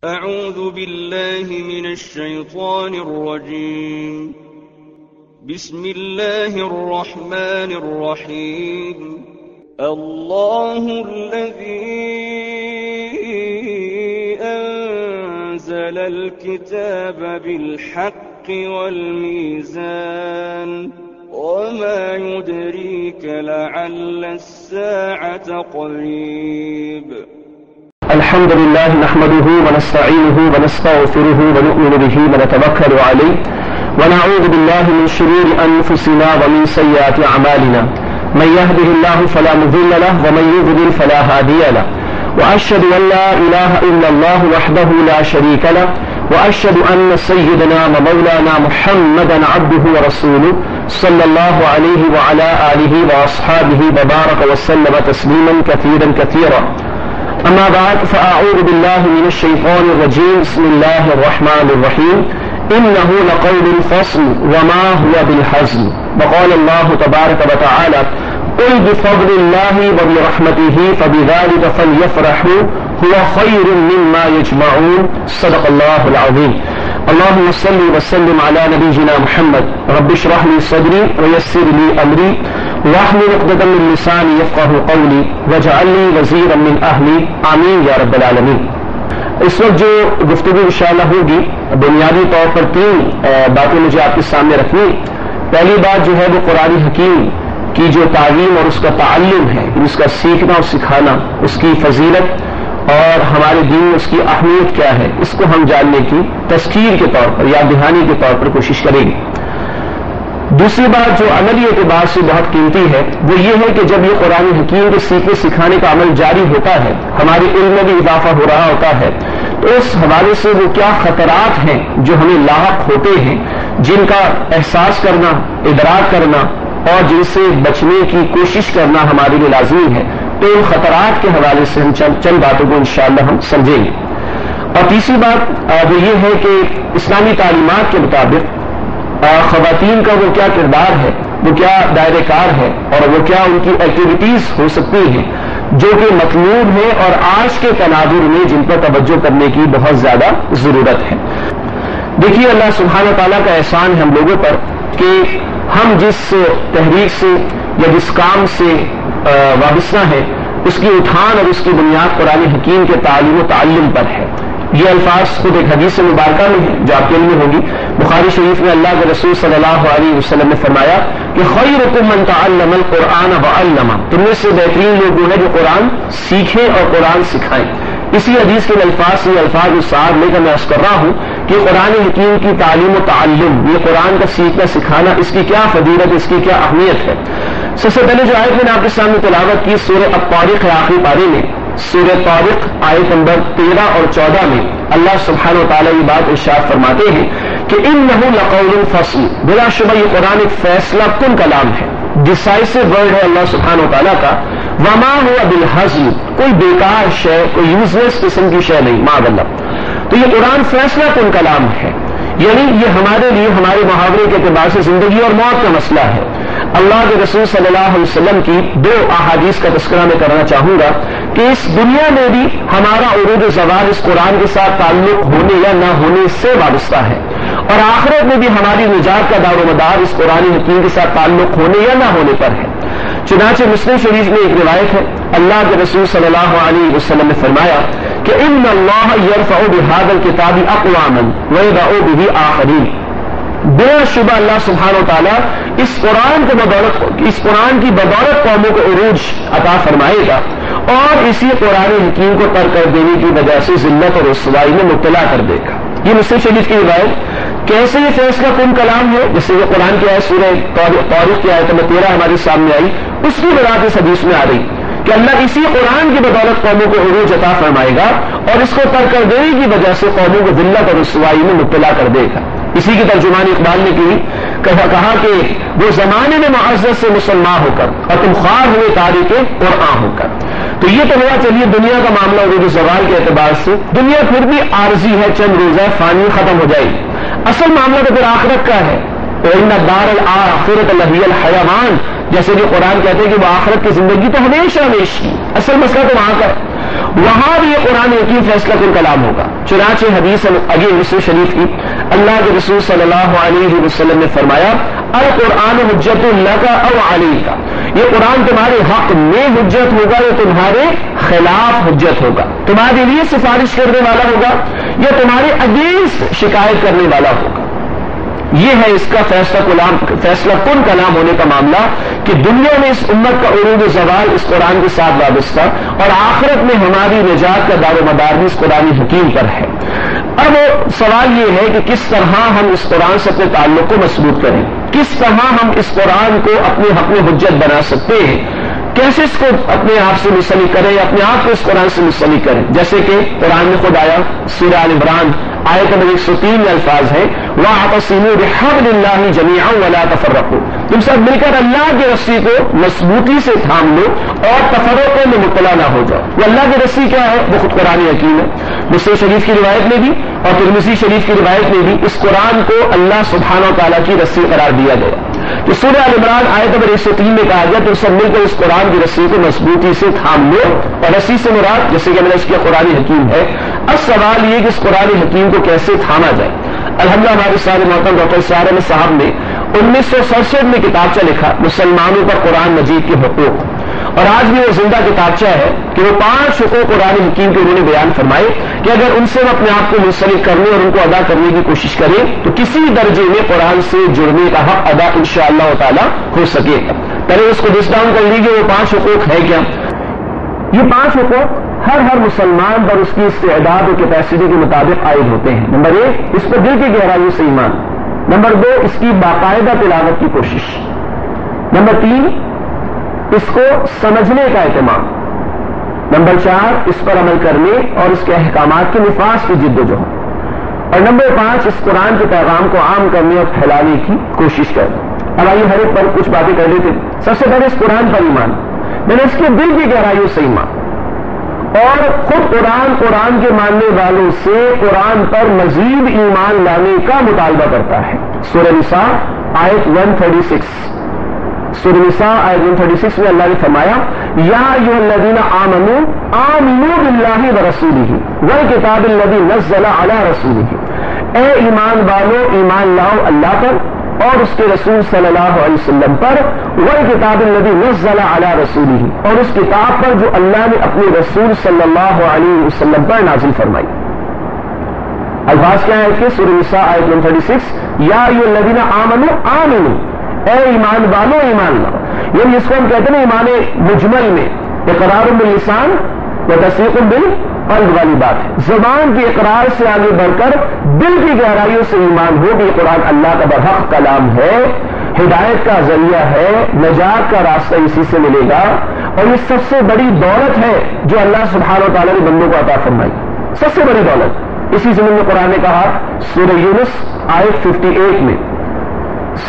أعوذ بالله من الشيطان الرجيم. بسم الله الرحمن الرحيم. الله الذي أنزل الكتاب بالحق والميزان وما يدريك لعل الساعة قريب. الحمد لله نحمده ونستعينه ونستغفره ونؤمن به ونتوكل عليه ونعوذ بالله من شرور أنفسنا ومن سيئات أعمالنا. من يهده الله فلا مضل له ومن يضلل فلا هادي له. وأشهد أن لا إله إلا الله وحده لا شريك له وأشهد أن سيدنا ومولانا محمدا عبده ورسوله صلى الله عليه وعلى آله وأصحابه وبارك وسلم تسليما كثيرا كثيرا. أما بعد فأعوذ بالله من الشيطان الرجيم. بسم الله الرحمن الرحيم. إنه لقول الفصل وما هو بالحزن. وقال الله تبارك وتعالى قل بفضل الله وبرحمته فبذلك فليفرحوا هو خير مما يجمعون. صدق الله العظيم. اللهم صل وسلم على نبينا محمد. رب اشرح لي صدري ويسر لي أمري واحلل عقدة من لساني يفقهوا قولي واجعل لي وزيرا من أهلي. آمین یا رب العالمین. اس وقت جو گفتگو انشاءاللہ ہوگی بنیادی طور پر تین باتیں مجھے آپ کے سامنے رکھنی. پہلی بات جو ہے وہ قرآن حکیم کی جو تعلیم اور اس کا تعلم ہے، اس کا سیکھنا اور سکھانا، اس کی فضیلت اور ہمارے دین میں اس کی اہمیت کیا ہے، اس کو ہم جاننے کی تذکیر کے طور پر، یاد دہانی کے طور پر کوشش کریں گے. دوسری بات جو عملی اعتبار سے بہت قیمتی ہے وہ یہ ہے کہ جب یہ قرآن حکیم کے سیکھنے سکھانے کا عمل جاری ہوتا ہے، ہمارے علم میں بھی اضافہ ہو رہا ہوتا ہے، تو اس حوالے سے وہ کیا خطرات ہیں جو ہمیں لاحق ہوتے ہیں، جن کا احساس کرنا، ادراک کرنا اور جن سے بچنے کی کوشش کرنا ہمارے لیے لازمی ہے. تو ان خطرات کے حوالے سے ہم چند باتوں کو انشاءاللہ ہم سمجھیں گے. اور تیسری بات وہ یہ ہے کہ اسلامی تعلیمات کے مطابق خواتین کا وہ کیا کردار ہے، وہ کیا دائرہ کار ہے اور وہ کیا ان کی ایکٹیویٹیز ہو سکتی ہیں جو کہ مطلوب ہے اور آج کے تناظر میں جن پر توجہ کرنے کی بہت زیادہ ضرورت ہے. دیکھیے اللہ سبحانہ تعالیٰ کا احسان ہے ہم لوگوں پر کہ ہم جس تحریک سے یا جس کام سے وابستہ ہیں اس کی اٹھان اور اس کی بنیاد قرآن حکیم کے تعلیم و تعلم پر ہے. یہ الفاظ خود ایک حدیث مبارکہ میں ہے جو آپ کے علم میں ہوگی. بخاری شریف میں اللہ کے رسول صلی اللہ علیہ وسلم نے فرمایا کہ خیرکم من تعلم القرآن وعلمہ، تم میں سے بہترین لوگ وہ ہیں جو قرآن سیکھیں اور قرآن سکھائیں. اسی حدیث کے الفاظ سے یہ الفاظ صاحب لے کر میں عرض کر رہا ہوں کہ قرآن حکیم کی تعلیم و تعلم، یہ قرآن کا سیکھنا سکھانا، اس کی کیا فضیلت، اس کی کیا اہمیت ہے. سب سے پہلے جو آیت میں نے آپ کے سامنے تلاوت کی سورہ الطارق آخری پارے میں، سورہ طارق آیت نمبر 13 اور 14 میں اللہ سبحانہ و تعالیٰ یہ بات ارشاد فرماتے ہیں کہ انہ لقول الفصل، بلا شبہ یہ قرآن ایک فیصلہ کن کلام ہے، ڈیسائسو ورڈ ہے اللہ سبحانہ و تعالیٰ کا. وما ہوا بالحزن، کوئی بیکار شے، کوئی یوزلیس قسم کی شے نہیں، معاذ اللہ. تو یہ قرآن فیصلہ کن کلام ہے، یعنی یہ ہمارے لیے ہمارے محاورے کے اعتبار سے زندگی اور موت کا مسئلہ ہے. اللہ کے رسول صلی اللہ علیہ وسلم کی دو احادیث کا تذکرہ میں کرنا چاہوں گا کہ اس دنیا میں بھی ہمارا عروج و زوال اس قرآن کے ساتھ تعلق ہونے یا نہ ہونے سے وابستہ ہے، اور آخرت میں بھی ہماری نجات کا دار و مدار اس قرآن حکیم کے ساتھ تعلق ہونے یا نہ ہونے پر ہے. چنانچہ مسلم شریف میں ایک روایت ہے، اللہ کے رسول صلی اللہ علیہ وسلم نے فرمایا کہ ان اللہ یرفع بہذا الکتاب اقواما ویضع بہ آخرین، بلا شبہ اللہ سبحانہ و تعالیٰ اس قرآن کی بدولت قوموں کو عروج عطا فرمائے گا اور اسی قرآن حکیم کو ترک کر دینے کی وجہ سے ذلت اور رسوائی میں مبتلا کر دے گا. یہ مسلم شریف کی روایت. کیسے یہ فیصلہ کن کلام ہے؟ جس سے یہ قرآن کی آیت سورہ طارق کی آیت نمبر 13 ہمارے سامنے آئی، اس کی وجہ اس حدیث میں آ رہی کہ اللہ اسی قرآن کی بدولت قوموں کو عروج عطا فرمائے گا اور اس کو ترک کر دینے کی وجہ سے قوموں کو ذلت اور رسوائی میں مبتلا کر دے گا. اسی کی ترجمان اقبال نے کہا کہ وہ زمانے میں معزز سے مسلمان ہو کر اور تم خوار ہوئے تاریخ قرآن ہو کر. تو یہ تو ہوا چلیے دنیا کا معاملہ عروج زوال کے اعتبار سے. دنیا پھر بھی عارضی ہے، چند روزہ فانی، ختم ہو جائے گی. اصل معاملہ تو پھر آخرت کا ہے. وَإِنَّ الدَّارَ الْآخِرَةَ لَهِيَ الْحَيَوَانُ، جیسے کہ قرآن کہتے ہیں کہ وہ آخرت کی زندگی تو ہمیشہ ہمیشہ. اصل مسئلہ تو وہاں کا. وہاں بھی یہ قرآن حکیم فیصلہ کن کلام ہوگا. چنانچہ حدیث آگے مسلم شریف کی اللہ کے رسول صلی اللہ علیہ وسلم نے فرمایا القرآن حجت لک او علیک، یہ قرآن تمہارے حق میں حجت ہوگا یا تمہارے خلاف حجت ہوگا، تمہارے لیے سفارش کرنے والا ہوگا یا تمہارے اگینسٹ شکایت کرنے والا ہوگا. یہ ہے اس کا فیصلہ کن کلام ہونے کا معاملہ کہ دنیا میں اس امت کا عروج و زوال اس قرآن کے ساتھ وابستہ اور آخرت میں ہماری نجات کا دار و مدار بھی اس قرآن حکیم پر ہے. اب سوال یہ ہے کہ کس طرح ہم اس قرآن سے اپنے تعلق کو مضبوط کریں، کس طرح ہم اس قرآن کو اپنے حق میں حجت بنا سکتے ہیں، کیسے اس کو اپنے آپ سے منسلک کریں یا اپنے آپ کو اس قرآن سے منسلک کریں. جیسے کہ قرآن میں خود آیا سورہ آل عمران آیت نمبر 103 میں الفاظ ہیں وَاعْتَصِمُوا بِحَبْلِ اللَّهِ جَمِيعًا وَلَا تَفَرَّقُوا، تم سب مل کر اللہ کی رسی کو مضبوطی سے تھام لو اور تفرقے میں مبتلا نہ ہو جاؤ. وہ اللہ کی رسی کیا ہے؟ وہ خود قرآن حکیم ہے. مسلم شریف کی روایت میں بھی اور ترمذی شریف کی روایت میں بھی اس قرآن کو اللہ سبحانہ و تعالیٰ کی رسی قرار دیا گیا. تو سورہ آل عمران آیت نمبر 103 میں کہا گیا تم سب مل کر اس قرآن کی رسی کو مضبوطی سے تھام لو، اور رسی سے مراد جیسے کہ میں نے اس کی قرآن حکیم ہے. اب سوال یہ کہ اس قرآن حکیم کو کیسے تھاما جائے. الحمدللہ ہمارے سارے محترم ڈاکٹر سارے احمد صاحب نے 1967 میں کتابچہ لکھا مسلمانوں پر قرآن مجید کے حقوق، اور آج بھی وہ زندہ کتابچہ ہے کہ وہ 5 حقوق قرآن حکیم کے انہوں نے بیان فرمائے کہ اگر ان سے ہم اپنے آپ کو منسلک کرنے اور ان کو ادا کرنے کی کوشش کریں تو کسی درجے میں قرآن سے جڑنے کا حق ادا انشاءاللہ تعالی ہو سکے گا. پہلے اس کو لسٹ ڈاؤن کر لیجیے وہ 5 حقوق ہے کیا. یہ 5 حقوق ہر مسلمان پر اس کی استعداد اور کیپیسٹی کے مطابق عائد ہوتے ہیں. نمبر 1 اس پر دل کی گہرائیوں سے ایمان. نمبر 2 اس کی باقاعدہ تلاوت کی کوشش. نمبر 3 اس کو سمجھنے کا اہتمام. نمبر 4 اس پر عمل کرنے اور اس کے احکامات کے نفاذ کی جد و جہد. اور نمبر 5 اس قرآن کے پیغام کو عام کرنے اور پھیلانے کی کوشش کرنا. اب آئیے ہر ایک پر کچھ باتیں کر لیتے. سب سے پہلے اس قرآن پر ایمان، میں نے اس کے دل کی گہرائیوں سے ایمان، اور خود قرآن کے ماننے والوں سے قرآن پر مزید ایمان لانے کا مطالبہ کرتا ہے. سورہ نساء آیت 136 سورہ نساء آیت 136 میں اللہ نے فرمایا یا ایھا الذین آمنوا آمنوا باللہ ورسولہ والکتاب الذی نزل علی رسولہ، اے ایمان والو ایمان لاؤ اللہ پر اور اس کے رسول صلی اللہ علیہ وسلم پر، والکتاب الذی نزل علی رسولہ، اور اس کتاب پر جو اللہ نے اپنے رسول صلی اللہ علیہ وسلم پر نازل فرمائی. الفاظ کیا ہے کہ سورہ نساء آیت 136 یا ایھا الذین آمنوا آمنوا، اے ایمان والو ایمان لاؤ. یعنی جس کو ہم کہتے ہیں ایمان مجمل میں اقرار باللسان و تصدیق بالقلب والی بات ہے. زبان کے اقرار سے آگے بڑھ کر دل کی گہرائیوں سے ایمان ہو کہ قرآن اللہ کا برحق کلام ہے، ہدایت کا ذریعہ ہے، نجات کا راستہ اسی سے ملے گا، اور یہ سب سے بڑی دولت ہے جو اللہ سبحانہ و تعالیٰ نے بندوں کو عطا فرمائی. سب سے بڑی دولت. اسی زمین میں قرآن نے کہا سورہ یونس آیت 58 میں،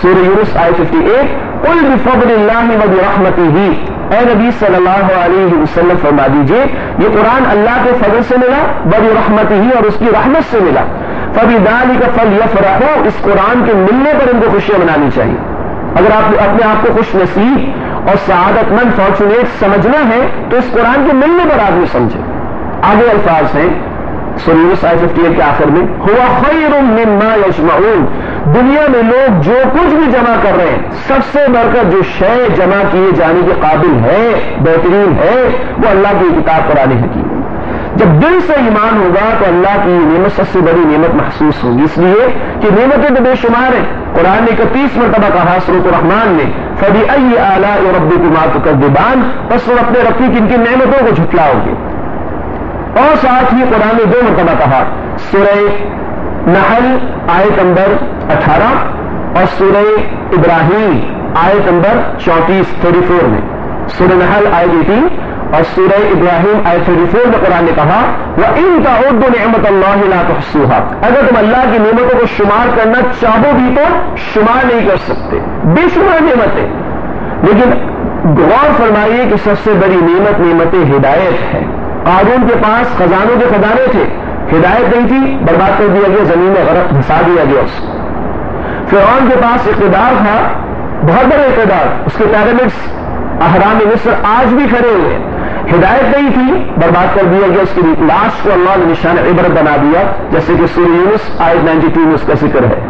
سورہ یونس آیت 58 قل بفضل اللہ وبرحمتہ، اے نبی صلی اللہ علیہ وسلم فرما دیجئے یہ قرآن اللہ کے فضل سے ملا، وبرحمتہ اور اس کی رحمت سے ملا، فبذلک فلیفرحوا، اس قرآن کے ملنے پر ان کو خوشیاں منانی چاہیے. اگر آپ اپنے آپ کو خوش نصیب اور سعادت مند فارچونیٹ سمجھنا ہے تو اس قرآن کے ملنے پر آدمی سمجھے. آگے الفاظ ہیں سورہ یونس آیت 58 کے آخر میں ہوا خیر مما یجمعون، دنیا میں لوگ جو کچھ بھی جمع کر رہے ہیں سب سے بڑھ کر جو شے جمع کیے جانے کے قابل ہے، بہترین ہے، وہ اللہ کی کتاب قرآن حکیم. جب دل سے ایمان ہوگا تو اللہ کی نعمت سب سے بڑی نعمت محسوس ہوگی، اس لیے کہ نعمتیں تو بے شمار ہیں. قرآن نے 31 مرتبہ کہا سورۃ الرحمن میں فبأي آلاء ربكما تكذبان، بس وہ اپنے رب کی کن کن نعمتوں کو جھٹلاؤ گے. اور ساتھ ہی قرآن نے 2 مرتبہ کہا سورہ نحل آیت نمبر 18 اور سورہ ابراہیم آیت نمبر 34 میں، سورہ نحل آیت 18 اور سورہ ابراہیم آیت 34 میں قرآن نے کہا وَإِن تَعُدُّوا نِعْمَتَ اللَّهِ لَا تُحْصُوهَا، اگر تم اللہ کی نعمتوں کو شمار کرنا چاہو بھی تو شمار نہیں کر سکتے، بے شمار نعمتیں. لیکن غور فرمائیے کہ سب سے بڑی نعمت ہدایت ہے. قارون کے پاس خزانوں کے خزانے تھے، ہدایت نہیں تھی، برباد کر دیا گیا، زمین میں غرق دھسا دیا گیا اس کو. فرعون کے پاس اقتدار تھا، بہت بڑا اقتدار، اس کے پیرامڈس اہرام مصر آج بھی کھڑے ہوئے ہیں، ہدایت نہیں تھی، برباد کر دیا گیا، اس کی لاش کو اللہ نے نشان عبرت بنا دیا، جیسے کہ سورہ یونس آیت 92 میں اس کا ذکر ہے۔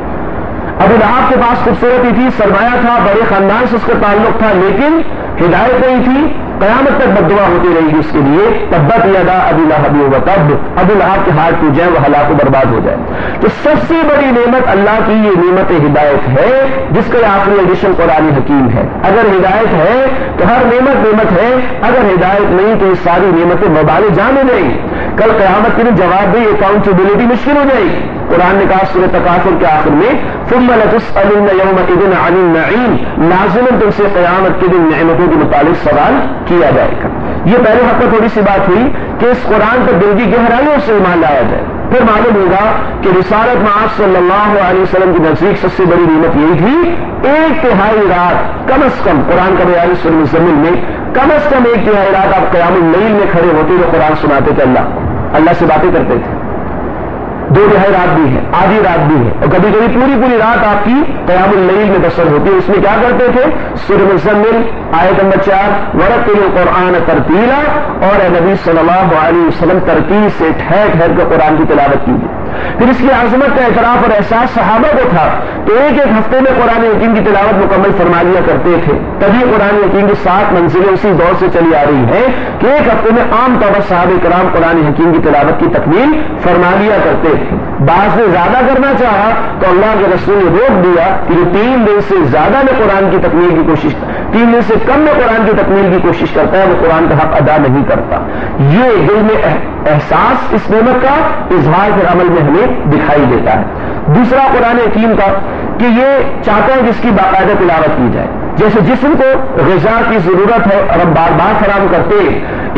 ابو لہب کے پاس خوبصورتی تھی، سرمایہ تھا، بڑے خاندان سے اس کا تعلق تھا، لیکن ہدایت نہیں تھی، قیامت تک بد دعا ہوتی رہے گی اس کے لیے، تبت یدا ابی لہب وتب، ابو لہب کے ہاتھ ٹوٹ جائے، وہ ہلاک و برباد ہو جائے۔ تو سب سے بڑی نعمت اللہ کی یہ نعمت ہدایت ہے، جس کا آخری ایڈیشن قرآن حکیم ہے۔ اگر ہدایت ہے تو ہر نعمت ہے، اگر ہدایت نہیں تو یہ ساری نعمتیں وبال جان ہو جائیں گی، کل قیامت کے دن جواب دے، اکاؤنٹیبلٹی مشکل ہو جائے گی۔ قرآن نے کہا سورہ تکاثر کے آخر میں ثم لتسألن یومئذ عن النعیم، لازماً تم سے قیامت کے دن نعمتوں کے متعلق سوال کیا جائے گا۔ یہ پہلے حق میں تھوڑی سی بات ہوئی کہ اس قرآن پر دل کی گہرائیوں سے ایمان لایا جائے، پھر معلوم ہوگا کہ رسالت معاذ صلی اللہ علیہ وسلم کی نزدیک سب سے بڑی نعمت یہی تھی، 1/3 رات کم از کم قرآن کا بیان سورہ مزمل میں کم از کم 1/3 رات آپ قیام اللیل میں کھڑے ہوتے ہوئے قرآن سناتے تھے، اللہ سے باتیں کرتے تھے۔ 2/2 رات بھی ہے، آدھی رات بھی ہے، اور کبھی کبھی پوری رات آپ کی قیام اللیل میں بسر ہوتی ہے۔ اس میں کیا کرتے تھے؟ سورہ مزمل آیت نمبر 4 ورتل القرآن ترتیلا، اور اے نبی صلی اللہ علیہ وسلم ترتیل سے ٹھہر کر قرآن کی تلاوت کیجیے۔ پھر اس کی عظمت کا اعتراف اور احساس صحابہ کو تھا، تو ایک ہفتے میں قرآن حکیم کی تلاوت مکمل فرما لیا کرتے تھے۔ تبھی قرآن حکیم کی 7 منزلیں اسی دور سے چلی آ رہی ہیں کہ ایک ہفتے میں عام طور پر صحابہ کرام قرآن حکیم کی تلاوت کی تکمیل فرما لیا کرتے تھے۔ بعض نے زیادہ کرنا چاہا تو اللہ کے رسول نے روک دیا کہ جو 3 دن سے زیادہ میں قرآن کی تکمیل کی کوشش، 3 دن سے کم میں قرآن کی تکمیل کی کوشش کرتا ہے، وہ قرآن کا حق ادا نہیں کرتا۔ یہ دل میں احساس اس نعمت کا اظہار پھر عمل میں ہمیں دکھائی دیتا ہے۔ دوسرا قرآن حکیم کا کہ یہ چاہتا ہے جس کی باقاعدہ تلاوت کی جائے، جیسے جسم کو غذا کی ضرورت ہے اور ہم بار بار فراہم کرتے،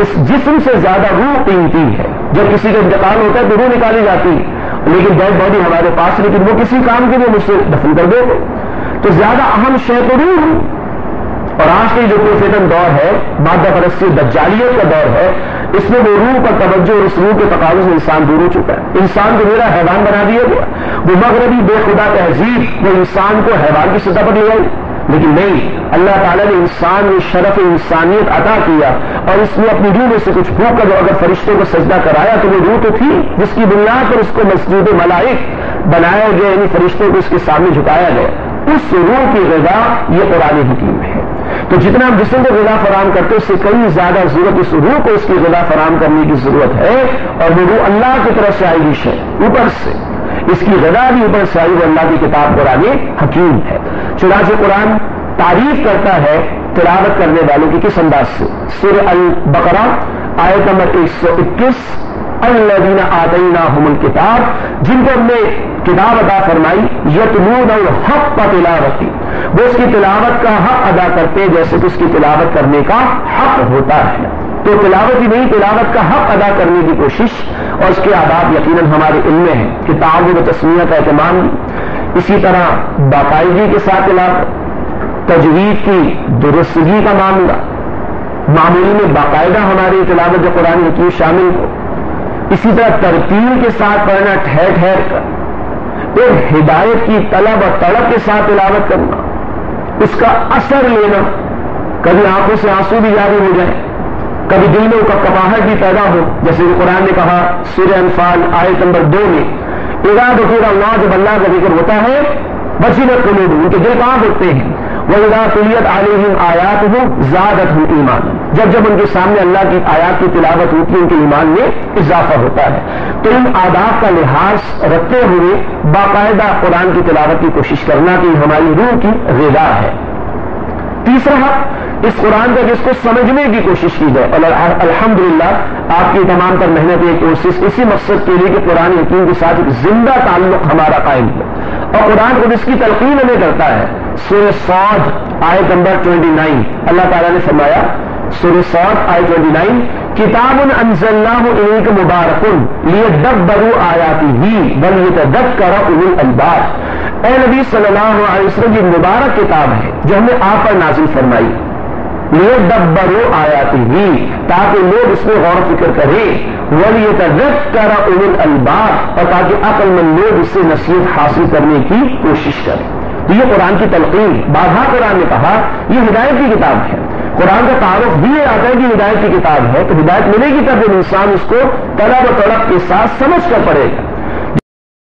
اس جسم سے زیادہ روح قیمتی ہے۔ جب کسی کا انتقال ہوتا ہے تو روح نکالی جاتی ہے، لیکن ڈیڈ باڈی ہمارے پاس، لیکن وہ کسی کام کے لیے مجھ سے دفن کر دو، تو زیادہ اہم شے تو روح۔ اور آج کے جو پروفیٹن دور ہے، مادہ پرستی دجالیت کا دور ہے، اس میں وہ روح پر توجہ اور اس روح کے تقاضے سے انسان دور ہو چکا ہے۔ انسان کو میرا حیوان بنا دیا گیا، وہ مغربی بے خدا تہذیب وہ انسان کو حیوان کی سطح پر لے آئی، لیکن نہیں، اللہ تعالیٰ نے انسان میں شرف انسانیت عطا کیا، اور اس میں اپنی روح میں سے کچھ پھونک کر اگر فرشتوں کو سجدہ کرایا تو وہ روح تو تھی جس کی بنیاد پر اس کو مسجود ملائک بنایا گیا، یعنی فرشتوں کو اس کے سامنے جھکایا گیا۔ اس روح کی غذا یہ قرآن حکیم ہے۔ تو جتنا ہم جسم کو غذا فراہم کرتے اس سے کئی زیادہ ضرورت اس روح کو اس کی غذا فراہم کرنے کی ضرورت ہے، اور وہ روح اللہ کی طرف سے آئی ہوئی ہے، اوپر سے اس کی غذا بھی اوپر سے آئی، وہ اللہ کی کتاب قرآن حکیم ہے۔ چنانچہ قرآن تعریف کرتا ہے تلاوت کرنے والوں کی کس انداز سے؟ سورہ البقرہ آیت نمبر 121 الذین آتیناہم الکتاب، جن کو ہم نے کتاب عطا فرمائی، یتلون الحق تلاوتی، وہ اس کی تلاوت کا حق ادا کرتے جیسے کہ اس کی تلاوت کرنے کا حق ہوتا ہے۔ تو تلاوت ہی نہیں، تلاوت کا حق ادا کرنے کی کوشش، اور اس کے آداب یقیناً ہمارے علم میں ہیں کہ تعاون و تسمیہ کا اہتمام، اسی طرح باقاعدگی کے ساتھ تلاوت، تجوید کی درستگی کا معاملہ، معمولی میں باقاعدہ ہماری تلاوت جو قرآن حکیم شامل ہو، اسی طرح ترتیل کے ساتھ پڑھنا ٹھہر کر، پھر ہدایت کی طلب اور طلب کے ساتھ تلاوت کرنا، اس کا اثر لینا، کبھی آنکھوں سے آنسو بھی جاری ہو جائے، کبھی دل میں کپاہٹ بھی پیدا ہو، جیسے کہ قرآن نے کہا سورہ انفال آیت نمبر 2 میں اذا ذکر اللہ، جب اللہ کا ذکر ہوتا ہے وجلت قلوب، ان کے دل کانپ اٹھتے ہیں، وَإِذَا تُلِيَتْ عَلَيْهِمْ آيَاتُهُ زَادَتْهُمْ إِيمَانًا، جب ان کے سامنے اللہ کی آیات کی تلاوت ہوتی ہے ان کے ایمان میں اضافہ ہوتا ہے۔ تو ان آداب کا لحاظ رکھتے ہوئے باقاعدہ قرآن کی تلاوت کی کوشش کرنا کہ ہماری روح کی غذا ہے۔ تیسرا حق اس قرآن کا جس کو سمجھنے کی کوشش کی جائے، اور الحمدللہ آپ کی تمام تر محنت ایک کوشش اسی مقصد کے لیے کہ قرآن حکیم کے ساتھ ایک زندہ تعلق ہمارا قائم ہو، اور قرآن کو جس کی تلقین ہمیں کرتا ہے۔ سورہ صاد آیت نمبر 29 اللہ تعالیٰ نے فرمایا، سورہ صاد آیت 29 کتاب انزلناہ الیک مبارک لیدبروا آیاتہ ولیتذکر اولو الالباب، اے نبی صلی اللہ علیہ وسلم یہ مبارک کتاب ہے جو ہم نے آپ پر نازل فرمائی، لیدبروا آیاتہ تاکہ لوگ اس میں غور و فکر کریں، ولیتذکر اولو الالباب اور تاکہ عقل مند لوگ اس سے نصیحت حاصل کرنے کی کوشش کریں۔ تو یہ قرآن کی تلقین، بارہا قرآن نے کہا یہ ہدایت کی کتاب ہے، قرآن کا تعارف بھی آتا ہے کہ ہدایت کی کتاب ہے، تو ہدایت ملے گی تب جب انسان اس کو طلب و طلب کے ساتھ سمجھ کر پڑھے گا۔